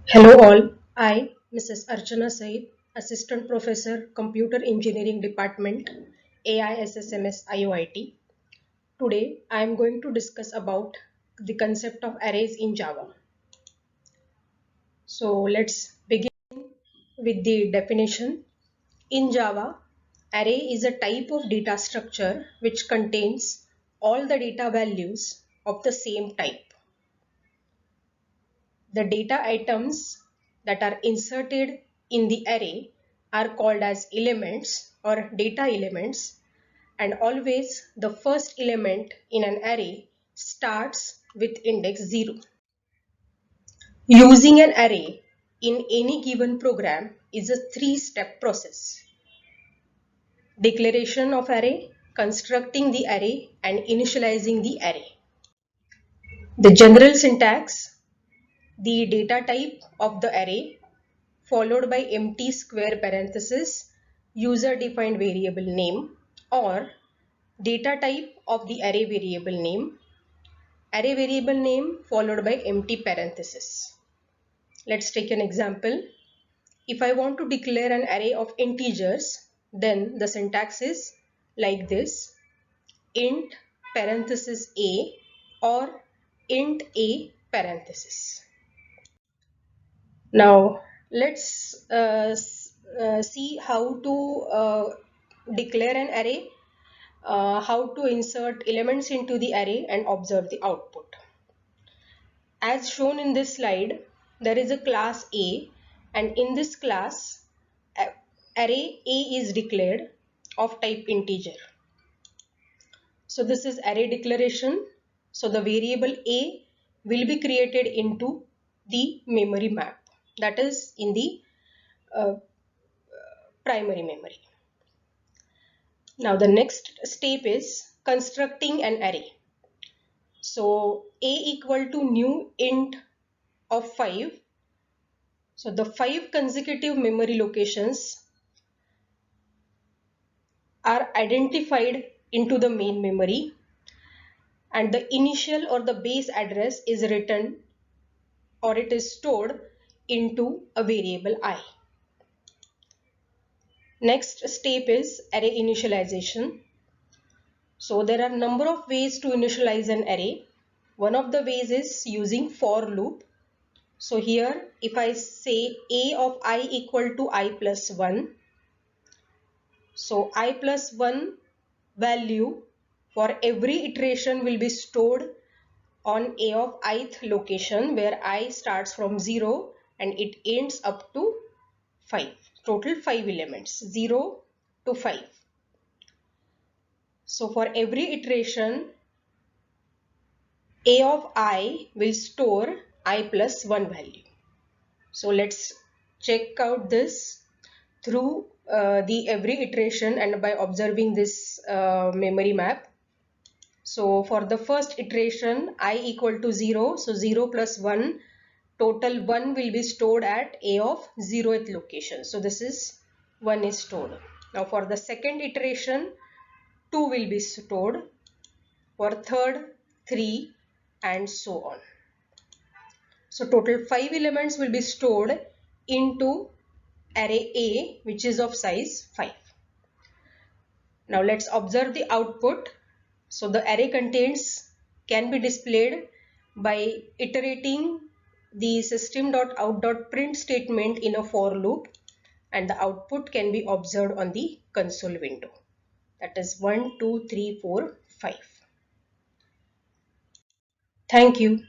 Hello all, I, Mrs. Archana Said, Assistant Professor, Computer Engineering Department, AISSMS IOIT. Today, I am going to discuss about the concept of arrays in Java. So let's begin with the definition. In Java, array is a type of data structure which contains all the data values of the same type. The data items that are inserted in the array are called as elements or data elements, and always the first element in an array starts with index 0. Using an array in any given program is a three-step process. Declaration of array, constructing the array, and initializing the array. The general syntax: the data type of the array followed by empty square parenthesis user defined variable name, or data type of the array variable name followed by empty parenthesis. Let's take an example. If I want to declare an array of integers, then the syntax is like this: int parenthesis a or int a parenthesis. Now let's see how to declare an array, how to insert elements into the array and observe the output. As shown in this slide, there is a class A, and in this class array A is declared of type integer. So this is array declaration. So the variable A will be created into the memory map, that is in the uh, primary memory. Now the next step is constructing an array. So A equal to new int of 5. So the 5 consecutive memory locations are identified into the main memory, and the initial or the base address is written, or it is stored into a variable I. Next step is array initialization. So there are number of ways to initialize an array. One of the ways is using for loop. So here if I say a of I equal to I plus 1, so I plus 1 value for every iteration will be stored on a of ith location, where I starts from 0 and it ends up to 5. Total 5 elements, 0 to 5. So for every iteration, a of I will store I plus 1 value. So let's check out this through the every iteration and by observing this memory map. So for the first iteration, I equal to 0, so 0 plus 1, total 1 will be stored at a of 0th location. So this is 1 is stored. Now for the second iteration, 2 will be stored, for third 3, and so on. So total 5 elements will be stored into array A, which is of size 5. Now let's observe the output. So the array contents can be displayed by iterating the system.out.print statement in a for loop, and the output can be observed on the console window. That is 1, 2, 3, 4, 5. Thank you.